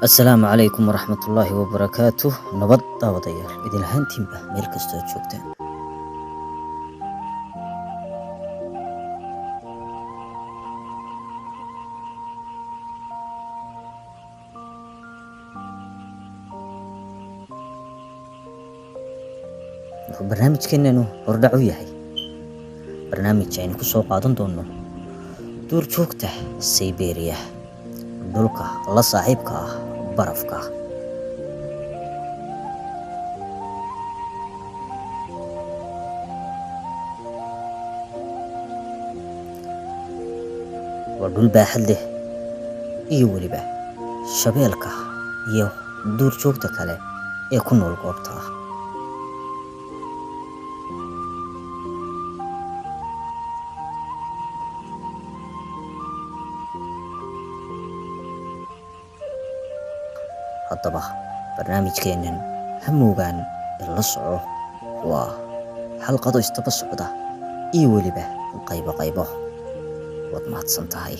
Asalaamu calaykum waraxmatullaahi wabarakaatuh. Nabad daawadayaal idin ahaantiinba meel kastoo aad joogtaan. Wuxuu barnaamijkeenanu hordhac u yahay barnaamij aynu ku soo qaadan doonno duurjoogta Siberia, dhulka la saaxiibka ah barafka. Waa dhul baaxad leh iyo weliba shabeelka iyo duurjoogta kale ee ku nool goobta. Haddaba barnaamijkeenan ha moogaan in la soco waa xalqado istaba socda iyo weliba qaybo waad mahadsan tahay.